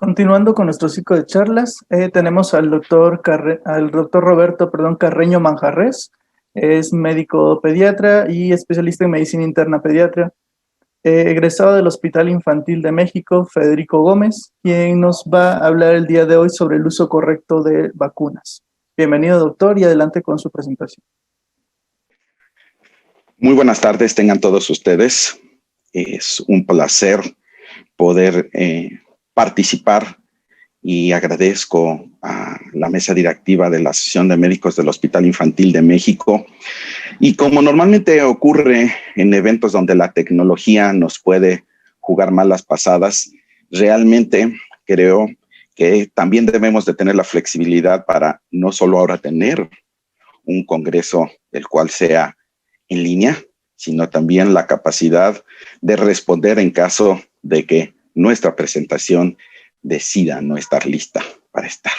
Continuando con nuestro ciclo de charlas, tenemos al doctor Roberto, Carreño Manjarres. Es médico pediatra y especialista en medicina interna pediatra, egresado del Hospital Infantil de México, Federico Gómez, quien nos va a hablar el día de hoy sobre el uso correcto de vacunas. Bienvenido, doctor, y adelante con su presentación. Muy buenas tardes, tengan todos ustedes. Es un placer poder participar y agradezco a la mesa directiva de la Asociación de Médicos del Hospital Infantil de México. Y como normalmente ocurre en eventos donde la tecnología nos puede jugar malas pasadas, realmente creo que también debemos de tener la flexibilidad para no solo ahora tener un congreso el cual sea en línea, sino también la capacidad de responder en caso de que nuestra presentación decida no estar lista para estar.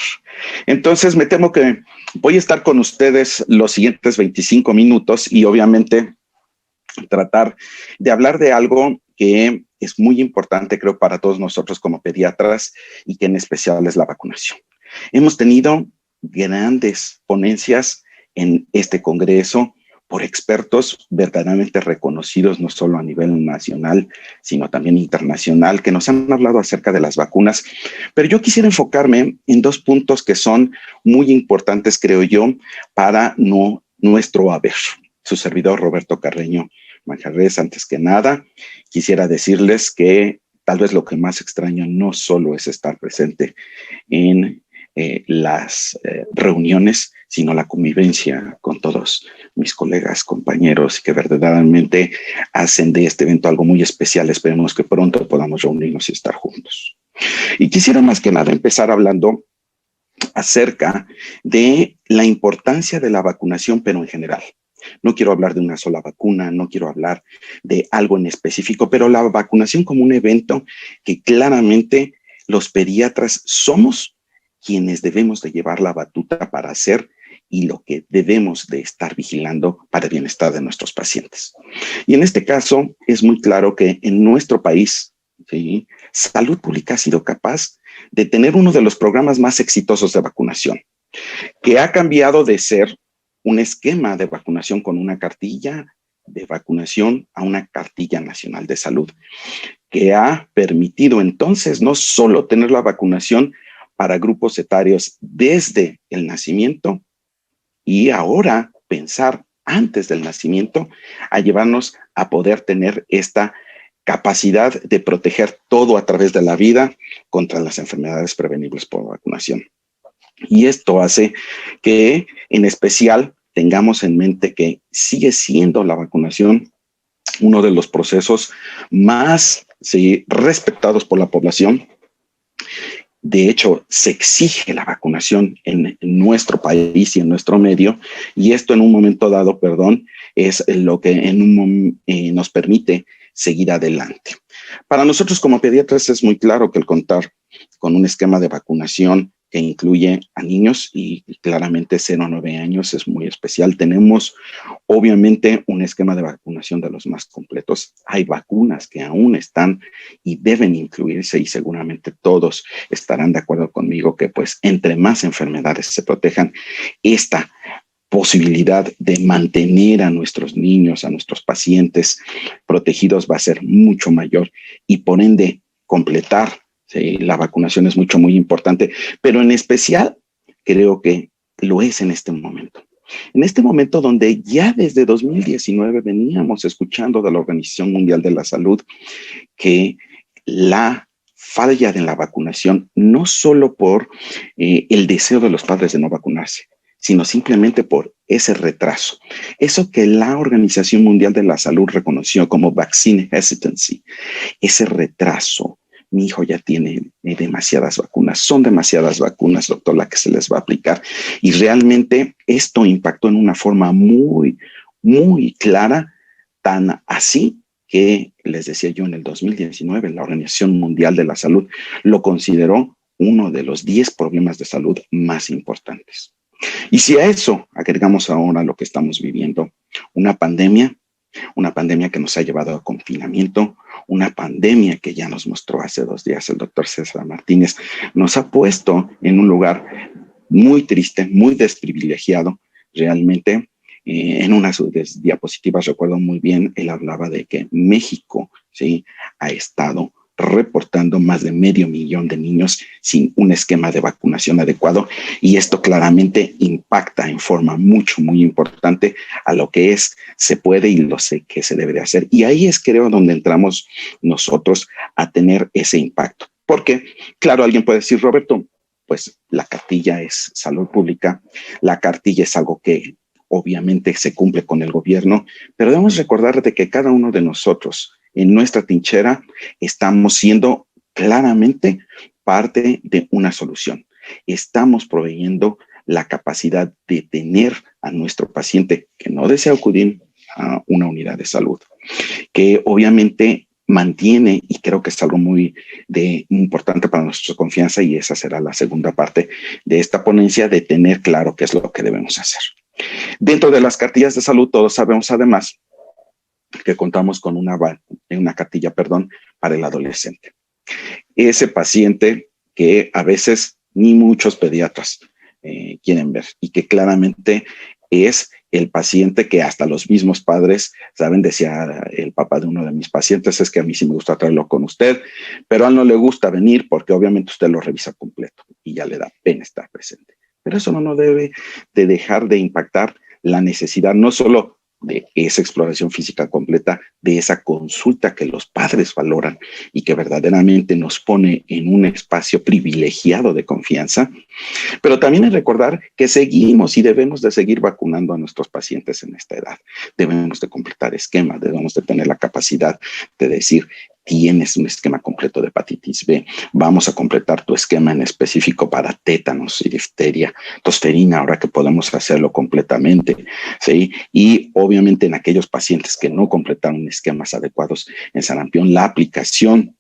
Entonces, me temo que voy a estar con ustedes los siguientes 25 minutos y obviamente tratar de hablar de algo que es muy importante, creo, para todos nosotros como pediatras y que en especial es la vacunación. Hemos tenido grandes ponencias en este congreso por expertos verdaderamente reconocidos, no solo a nivel nacional, sino también internacional, que nos han hablado acerca de las vacunas. Pero yo quisiera enfocarme en dos puntos que son muy importantes, creo yo, para nuestro haber. Su servidor, Roberto Carreño Manjarres, antes que nada, quisiera decirles que tal vez lo que más extraño no solo es estar presente en las reuniones, sino la convivencia con todos mis colegas, compañeros, que verdaderamente hacen de este evento algo muy especial. Esperemos que pronto podamos reunirnos y estar juntos. Y quisiera más que nada empezar hablando acerca de la importancia de la vacunación, pero en general. No quiero hablar de una sola vacuna, no quiero hablar de algo en específico, pero la vacunación como un evento que claramente los pediatras somos quienes debemos de llevar la batuta para hacer y lo que debemos de estar vigilando para el bienestar de nuestros pacientes. Y en este caso es muy claro que en nuestro país, ¿sí?, Salud Pública ha sido capaz de tener uno de los programas más exitosos de vacunación, que ha cambiado de ser un esquema de vacunación con una cartilla de vacunación a una cartilla nacional de salud, que ha permitido entonces no solo tener la vacunación para grupos etarios desde el nacimiento y ahora pensar antes del nacimiento a llevarnos a poder tener esta capacidad de proteger todo a través de la vida contra las enfermedades prevenibles por vacunación. Y esto hace que, en especial, tengamos en mente que sigue siendo la vacunación uno de los procesos más respetados por la población. De hecho, se exige la vacunación en nuestro país y en nuestro medio, y esto en un momento dado, es lo que nos permite seguir adelante. Para nosotros como pediatras es muy claro que el contar con un esquema de vacunación que incluye a niños y claramente 0 a 9 años es muy especial. Tenemos obviamente un esquema de vacunación de los más completos. Hay vacunas que aún están y deben incluirse y seguramente todos estarán de acuerdo conmigo que pues entre más enfermedades se protejan, esta posibilidad de mantener a nuestros niños, a nuestros pacientes protegidos va a ser mucho mayor y por ende completar la vacunación es muy importante, pero en especial creo que lo es en este momento. En este momento donde ya desde 2019 veníamos escuchando de la Organización Mundial de la Salud que la falla de la vacunación, no solo por el deseo de los padres de no vacunarse, sino simplemente por ese retraso. Eso que la Organización Mundial de la Salud reconoció como vaccine hesitancy, ese retraso. Mi hijo ya tiene demasiadas vacunas, son demasiadas vacunas, doctor, la que se les va a aplicar. Y realmente esto impactó en una forma muy clara, tan así que les decía yo en el 2019, la Organización Mundial de la Salud lo consideró uno de los 10 problemas de salud más importantes. Y si a eso agregamos ahora lo que estamos viviendo, una pandemia una pandemia que nos ha llevado a confinamiento, una pandemia que ya nos mostró hace 2 días el doctor César Martínez, nos ha puesto en un lugar muy triste, muy desprivilegiado, realmente. En una de sus diapositivas, recuerdo muy bien, él hablaba de que México, ¿sí?, ha estado reportando más de 500,000 de niños sin un esquema de vacunación adecuado, y esto claramente impacta en forma muy importante a lo que se puede y lo sé que se debe de hacer. Y ahí es, creo, donde entramos nosotros a tener ese impacto. Porque, claro, alguien puede decir, Roberto, pues la cartilla es salud pública, la cartilla es algo que obviamente se cumple con el gobierno, pero debemos recordar de que cada uno de nosotros en nuestra trinchera estamos siendo claramente parte de una solución. Estamos proveyendo la capacidad de tener a nuestro paciente que no desea acudir a una unidad de salud, que obviamente mantiene, y creo que es algo muy importante para nuestra confianza, y esa será la segunda parte de esta ponencia, de tener claro qué es lo que debemos hacer. Dentro de las cartillas de salud, todos sabemos además que contamos con una cartilla, para el adolescente. Ese paciente que a veces ni muchos pediatras quieren ver, y que claramente es el paciente que hasta los mismos padres saben. Decía el papá de uno de mis pacientes, es que a mí sí me gusta traerlo con usted, pero a él no le gusta venir porque obviamente usted lo revisa completo y ya le da pena estar presente. Pero eso no debe de dejar de impactar la necesidad no solo de esa exploración física completa, de esa consulta que los padres valoran y que verdaderamente nos pone en un espacio privilegiado de confianza, pero también es recordar que seguimos y debemos de seguir vacunando a nuestros pacientes en esta edad. Debemos de completar esquemas, debemos de tener la capacidad de decir, tienes un esquema completo de hepatitis B, vamos a completar tu esquema en específico para tétanos y difteria, tosferina, ahora que podemos hacerlo completamente, ¿sí? Y obviamente en aquellos pacientes que no completaron esquemas adecuados en sarampión, la aplicación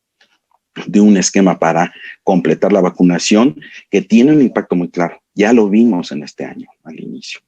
de un esquema para completar la vacunación, que tiene un impacto muy claro. Ya lo vimos en este año al inicio.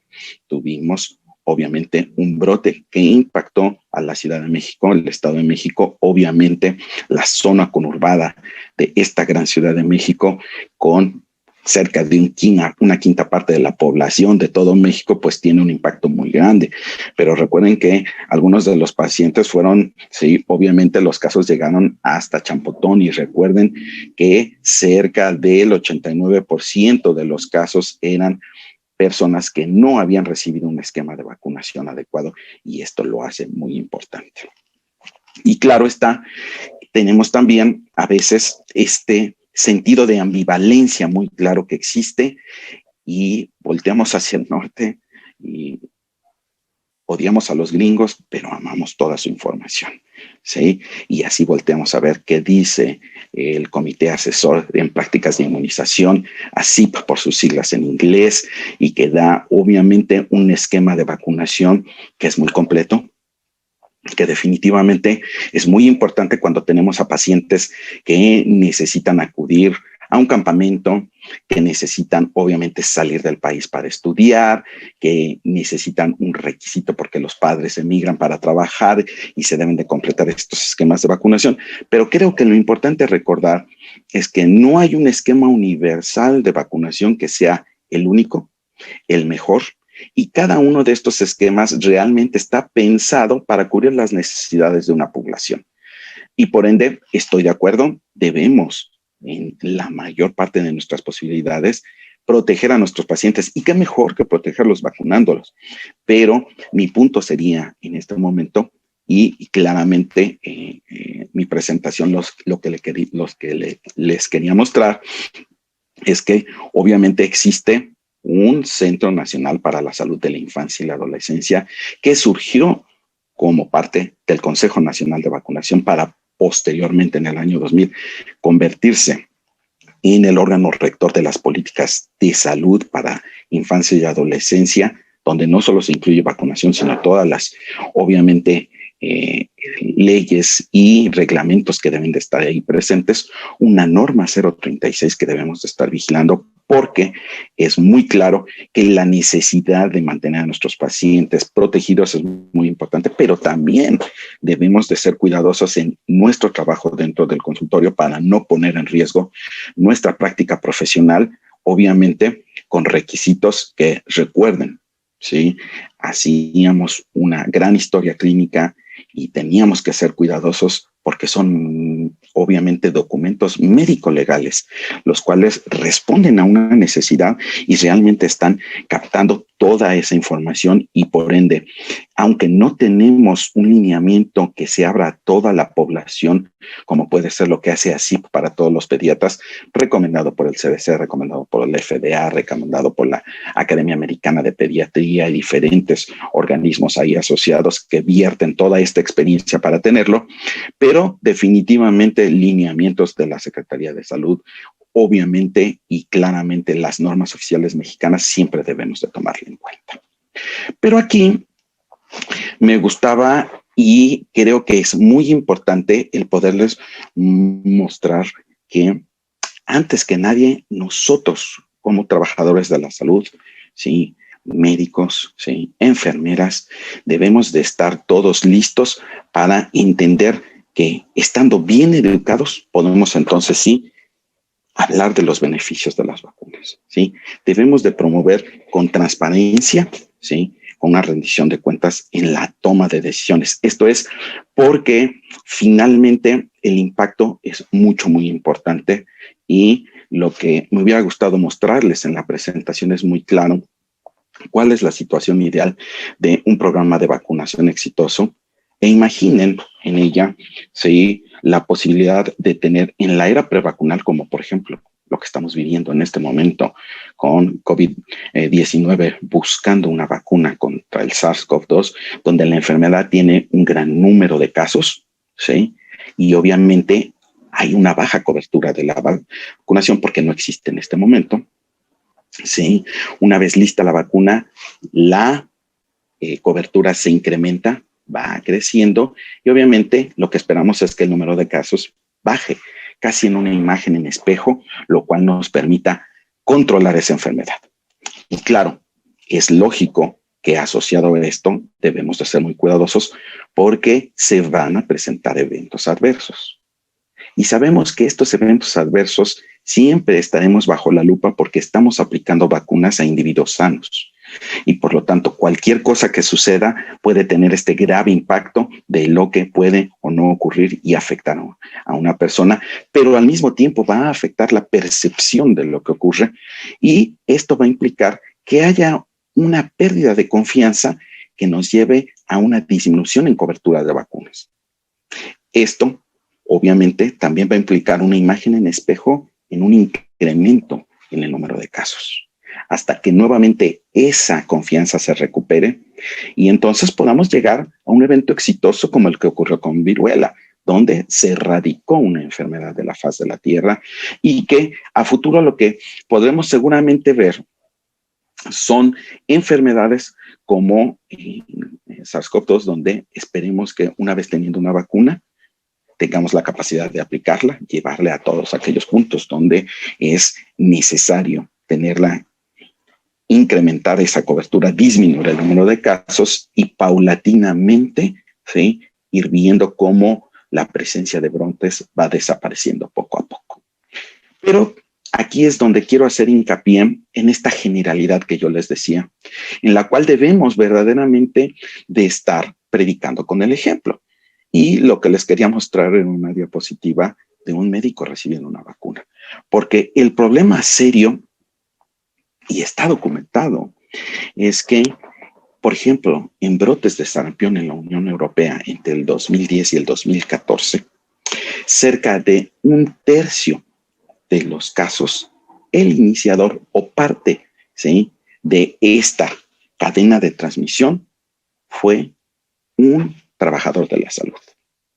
Tuvimos obviamente un brote que impactó a la Ciudad de México, el Estado de México, obviamente la zona conurbada de esta gran Ciudad de México, con cerca de una quinta parte de la población de todo México, pues tiene un impacto muy grande. Pero recuerden que algunos de los pacientes fueron, sí, obviamente los casos llegaron hasta Champotón, y recuerden que cerca del 89% de los casos eran personas que no habían recibido un esquema de vacunación adecuado, y esto lo hace muy importante. Y claro está, tenemos también a veces este sentido de ambivalencia muy claro que existe, y volteamos hacia el norte y odiamos a los gringos, pero amamos toda su información, ¿sí? Y así volteamos a ver qué dice el Comité Asesor en Prácticas de Inmunización, ACIP por sus siglas en inglés, y que da obviamente un esquema de vacunación que es muy completo, que definitivamente es muy importante cuando tenemos a pacientes que necesitan acudir a un campamento, que necesitan obviamente salir del país para estudiar, que necesitan un requisito porque los padres emigran para trabajar y se deben de completar estos esquemas de vacunación. Pero creo que lo importante recordar es que no hay un esquema universal de vacunación que sea el único, el mejor, y cada uno de estos esquemas realmente está pensado para cubrir las necesidades de una población. Y por ende, estoy de acuerdo, debemos, en la mayor parte de nuestras posibilidades, proteger a nuestros pacientes, y qué mejor que protegerlos vacunándolos. Pero mi punto sería en este momento, y claramente mi presentación les quería mostrar, es que obviamente existe un Centro Nacional para la Salud de la Infancia y la Adolescencia que surgió como parte del Consejo Nacional de Vacunación para posteriormente, en el año 2000, convertirse en el órgano rector de las políticas de salud para infancia y adolescencia, donde no solo se incluye vacunación, sino todas las, obviamente, leyes y reglamentos que deben de estar ahí presentes, una norma 036 que debemos de estar vigilando porque es muy claro que la necesidad de mantener a nuestros pacientes protegidos es muy importante, pero también debemos de ser cuidadosos en nuestro trabajo dentro del consultorio para no poner en riesgo nuestra práctica profesional, obviamente con requisitos que recuerden, ¿sí? Hacíamos una gran historia clínica y teníamos que ser cuidadosos porque son obviamente documentos médico-legales, los cuales responden a una necesidad y realmente están captando toda esa información y por ende, aunque no tenemos un lineamiento que se abra a toda la población, como puede ser lo que hace ACIP para todos los pediatras, recomendado por el CDC, recomendado por el FDA, recomendado por la Academia Americana de Pediatría y diferentes organismos ahí asociados que vierten toda esta experiencia para tenerlo, pero definitivamente lineamientos de la Secretaría de Salud, obviamente y claramente las normas oficiales mexicanas siempre debemos de tomarlo en cuenta. Pero aquí me gustaba y creo que es muy importante el poderles mostrar que antes que nadie, nosotros como trabajadores de la salud, ¿sí? Médicos, ¿sí? Enfermeras, debemos de estar todos listos para entender que estando bien educados podemos entonces sí hablar de los beneficios de las vacunas, ¿sí? Debemos de promover con transparencia, ¿sí? Con una rendición de cuentas en la toma de decisiones. Esto es porque finalmente el impacto es muy importante y lo que me hubiera gustado mostrarles en la presentación es muy claro cuál es la situación ideal de un programa de vacunación exitoso e imaginen en ella, ¿sí? La posibilidad de tener en la era prevacunal, como por ejemplo lo que estamos viviendo en este momento con COVID-19, buscando una vacuna contra el SARS-CoV-2, donde la enfermedad tiene un gran número de casos, ¿sí? Y obviamente hay una baja cobertura de la vacunación porque no existe en este momento, ¿sí? Una vez lista la vacuna, la cobertura se incrementa, va creciendo y obviamente lo que esperamos es que el número de casos baje casi en una imagen en espejo, lo cual nos permita controlar esa enfermedad. Y claro, es lógico que asociado a esto debemos de ser muy cuidadosos porque se van a presentar eventos adversos. Y sabemos que estos eventos adversos siempre estaremos bajo la lupa porque estamos aplicando vacunas a individuos sanos. Y por lo tanto, cualquier cosa que suceda puede tener este grave impacto de lo que puede o no ocurrir y afectar a una persona, pero al mismo tiempo va a afectar la percepción de lo que ocurre y esto va a implicar que haya una pérdida de confianza que nos lleve a una disminución en cobertura de vacunas. Esto, obviamente, también va a implicar una imagen en espejo en un incremento en el número de casos, hasta que nuevamente esa confianza se recupere y entonces podamos llegar a un evento exitoso como el que ocurrió con viruela, donde se erradicó una enfermedad de la faz de la Tierra y que a futuro lo que podremos seguramente ver son enfermedades como SARS-CoV-2, donde esperemos que una vez teniendo una vacuna, tengamos la capacidad de aplicarla, llevarla a todos aquellos puntos donde es necesario tenerla, incrementar esa cobertura, disminuir el número de casos y paulatinamente, ¿sí? Ir viendo cómo la presencia de brotes va desapareciendo poco a poco. Pero aquí es donde quiero hacer hincapié en esta generalidad que yo les decía, en la cual debemos verdaderamente de estar predicando con el ejemplo. Y lo que les quería mostrar en una diapositiva de un médico recibiendo una vacuna. Porque el problema serio, y está documentado, es que, por ejemplo, en brotes de sarampión en la Unión Europea entre el 2010 y el 2014, cerca de 1/3 de los casos, el iniciador o parte, ¿sí?, de esta cadena de transmisión fue un trabajador de la salud.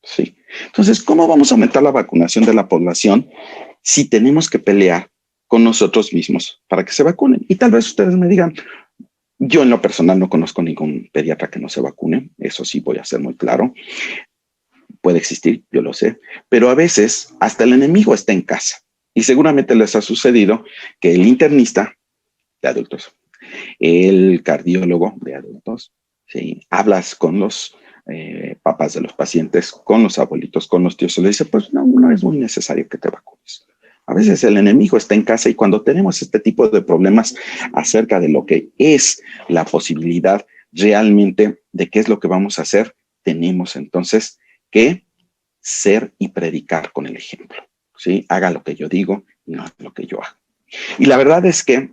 Sí. Entonces, ¿cómo vamos a aumentar la vacunación de la población si tenemos que pelear con nosotros mismos para que se vacunen? Y tal vez ustedes me digan, yo en lo personal no conozco ningún pediatra que no se vacune, eso sí voy a ser muy claro. Puede existir, yo lo sé, pero a veces hasta el enemigo está en casa. Y seguramente les ha sucedido que el internista de adultos, el cardiólogo de adultos, ¿sí? Hablas con los papás de los pacientes, con los abuelitos, con los tíos, y le dice, pues no es muy necesario que te vacunes. A veces el enemigo está en casa y cuando tenemos este tipo de problemas acerca de lo que es la posibilidad realmente de qué es lo que vamos a hacer, tenemos entonces que ser y predicar con el ejemplo, ¿sí? Haga lo que yo digo y no lo que yo hago. Y la verdad es que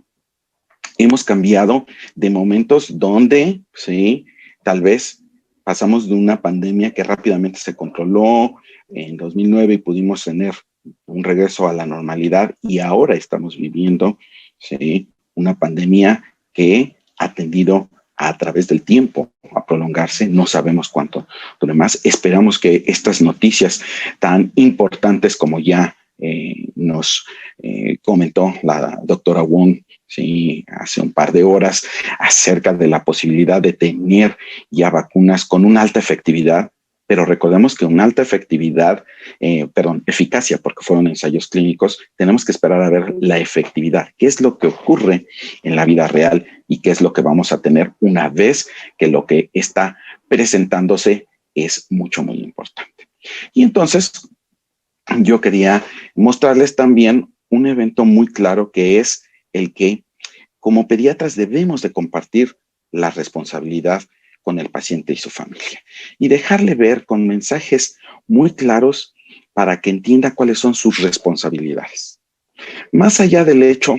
hemos cambiado de momentos donde, sí, tal vez pasamos de una pandemia que rápidamente se controló en 2009 y pudimos tener un regreso a la normalidad y ahora estamos viviendo, sí, una pandemia que ha tendido a través del tiempo a prolongarse, no sabemos cuánto más. Esperamos que estas noticias tan importantes como ya nos comentó la doctora Wong, sí, hace un par de horas, acerca de la posibilidad de tener ya vacunas con una alta efectividad, pero recordemos que una alta efectividad, eficacia, porque fueron ensayos clínicos, tenemos que esperar a ver la efectividad, qué es lo que ocurre en la vida real y qué es lo que vamos a tener una vez que lo que está presentándose es mucho, muy importante. Y entonces, yo quería mostrarles también un evento muy claro que es el que como pediatras debemos de compartir la responsabilidad con el paciente y su familia y dejarle ver con mensajes muy claros para que entienda cuáles son sus responsabilidades. Más allá del hecho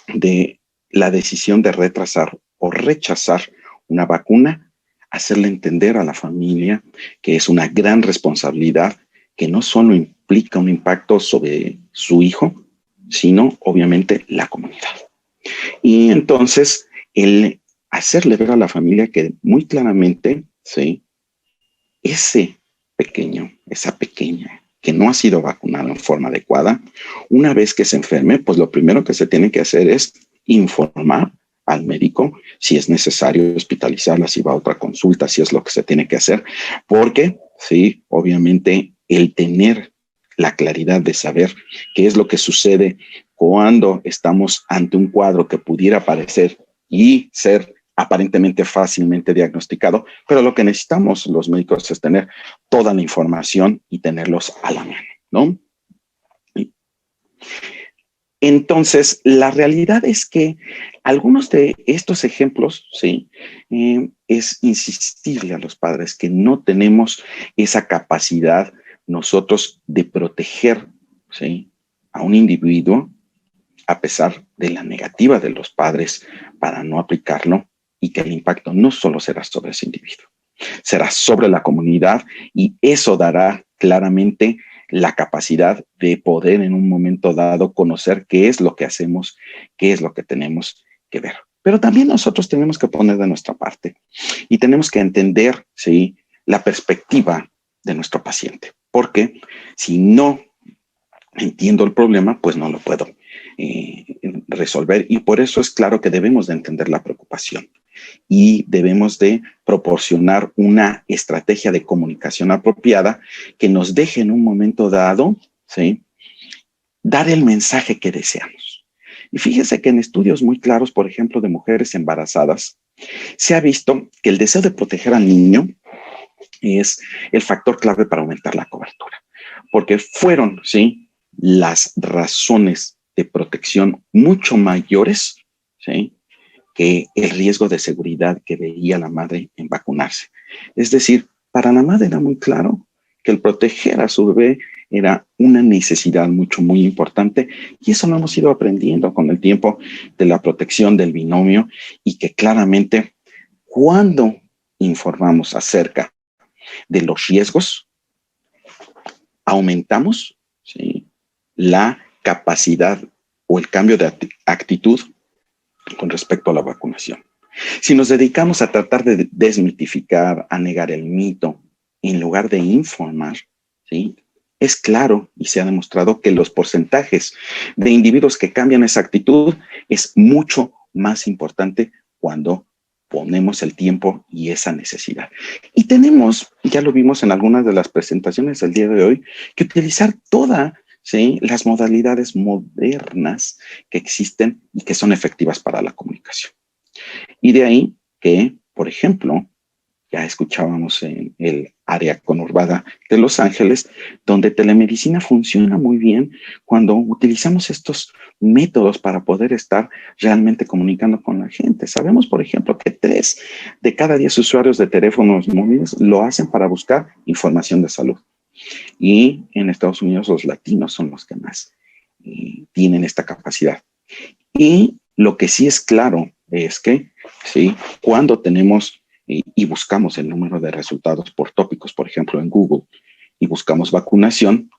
de la decisión de retrasar o rechazar una vacuna, hacerle entender a la familia que es una gran responsabilidad que no solo implica un impacto sobre su hijo, sino obviamente la comunidad. Y entonces el hacerle ver a la familia que muy claramente, ¿sí?, ese pequeño, esa pequeña que no ha sido vacunado en forma adecuada, una vez que se enferme, pues lo primero que se tiene que hacer es informar al médico si es necesario hospitalizarla, si va a otra consulta, si es lo que se tiene que hacer, porque sí, obviamente el tener la claridad de saber qué es lo que sucede cuando estamos ante un cuadro que pudiera parecer y ser aparentemente fácilmente diagnosticado, pero lo que necesitamos los médicos es tener toda la información y tenerlos a la mano, ¿no? Entonces, la realidad es que algunos de estos ejemplos, sí, es insistirle a los padres que no tenemos esa capacidad nosotros de proteger, sí, a un individuo a pesar de la negativa de los padres para no aplicarlo y que el impacto no solo será sobre ese individuo, será sobre la comunidad y eso dará claramente la capacidad de poder en un momento dado conocer qué es lo que hacemos, qué es lo que tenemos que ver. Pero también nosotros tenemos que poner de nuestra parte y tenemos que entender, ¿sí?, la perspectiva de nuestro paciente, porque si no entiendo el problema, pues no lo puedo resolver y por eso es claro que debemos de entender la preocupación y debemos de proporcionar una estrategia de comunicación apropiada que nos deje en un momento dado, ¿sí?, dar el mensaje que deseamos. Y fíjese que en estudios muy claros, por ejemplo, de mujeres embarazadas, se ha visto que el deseo de proteger al niño es el factor clave para aumentar la cobertura, porque fueron, ¿sí?, las razones de protección mucho mayores, ¿sí?, que el riesgo de seguridad que veía la madre en vacunarse. Es decir, para la madre era muy claro que el proteger a su bebé era una necesidad muy importante y eso lo hemos ido aprendiendo con el tiempo de la protección del binomio y que claramente cuando informamos acerca de los riesgos, aumentamos, ¿sí?, la capacidad o el cambio de actitud con respecto a la vacunación. Si nos dedicamos a tratar de desmitificar, a negar el mito, en lugar de informar, ¿sí?, es claro y se ha demostrado que los porcentajes de individuos que cambian esa actitud es mucho más importante cuando ponemos el tiempo y esa necesidad. Y tenemos, ya lo vimos en algunas de las presentaciones del día de hoy, que utilizar toda, ¿sí? Las modalidades modernas que existen y que son efectivas para la comunicación. Y de ahí que, por ejemplo, ya escuchábamos en el área conurbada de Los Ángeles, donde telemedicina funciona muy bien cuando utilizamos estos métodos para poder estar realmente comunicando con la gente. Sabemos, por ejemplo, que 3 de cada 10 usuarios de teléfonos móviles lo hacen para buscar información de salud. Y en Estados Unidos los latinos son los que más tienen esta capacidad. Y lo que sí es claro es que, ¿sí? Cuando tenemos y buscamos el número de resultados por tópicos, por ejemplo, en Google, y buscamos vacunación,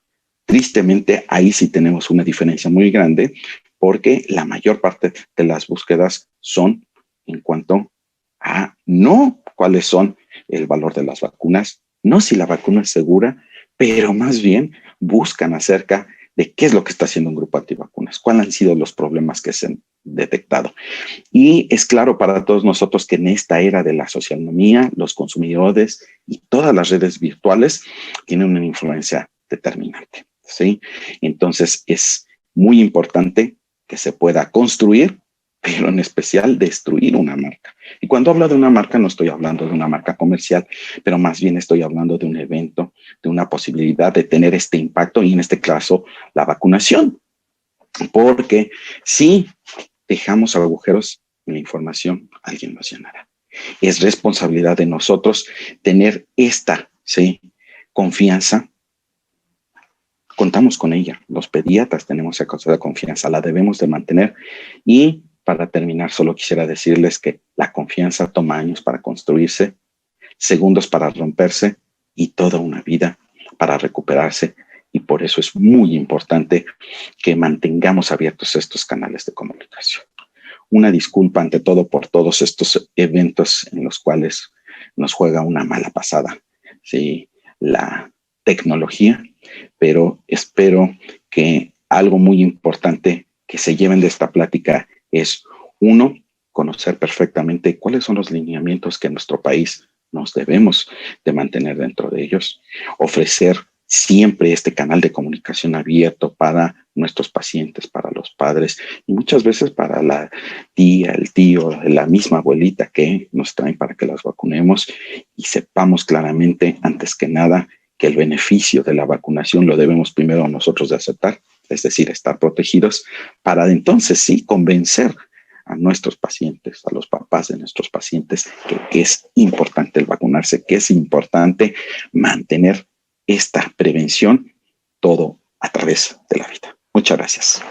tristemente ahí sí tenemos una diferencia muy grande porque la mayor parte de las búsquedas son en cuanto a no cuáles son el valor de las vacunas, no si la vacuna es segura, pero más bien buscan acerca de qué es lo que está haciendo un grupo antivacunas, cuáles han sido los problemas que se han detectado. Y es claro para todos nosotros que en esta era de la socialnomía, los consumidores y todas las redes virtuales tienen una influencia determinante, ¿sí? Entonces es muy importante que se pueda construir, pero en especial destruir una marca. Y cuando hablo de una marca, no estoy hablando de una marca comercial, pero más bien estoy hablando de un evento, de una posibilidad de tener este impacto y en este caso la vacunación. Porque si dejamos agujeros en la información, alguien los llenará. Es responsabilidad de nosotros tener esta, ¿sí?, confianza. Contamos con ella. Los pediatras tenemos esa cosa de confianza, la debemos de mantener. Y para terminar, solo quisiera decirles que la confianza toma años para construirse, segundos para romperse y toda una vida para recuperarse. Y por eso es muy importante que mantengamos abiertos estos canales de comunicación. Una disculpa ante todo por todos estos eventos en los cuales nos juega una mala pasada, ¿sí?, la tecnología, pero espero que algo muy importante que se lleven de esta plática es, uno, conocer perfectamente cuáles son los lineamientos que en nuestro país nos debemos de mantener dentro de ellos, ofrecer siempre este canal de comunicación abierto para nuestros pacientes, para los padres y muchas veces para la tía, el tío, la misma abuelita que nos traen para que las vacunemos y sepamos claramente, antes que nada, que el beneficio de la vacunación lo debemos primero nosotros de aceptar, es decir, estar protegidos, para entonces sí convencer a nuestros pacientes, a los papás de nuestros pacientes, que es importante el vacunarse, que es importante mantener esta prevención todo a través de la vida. Muchas gracias.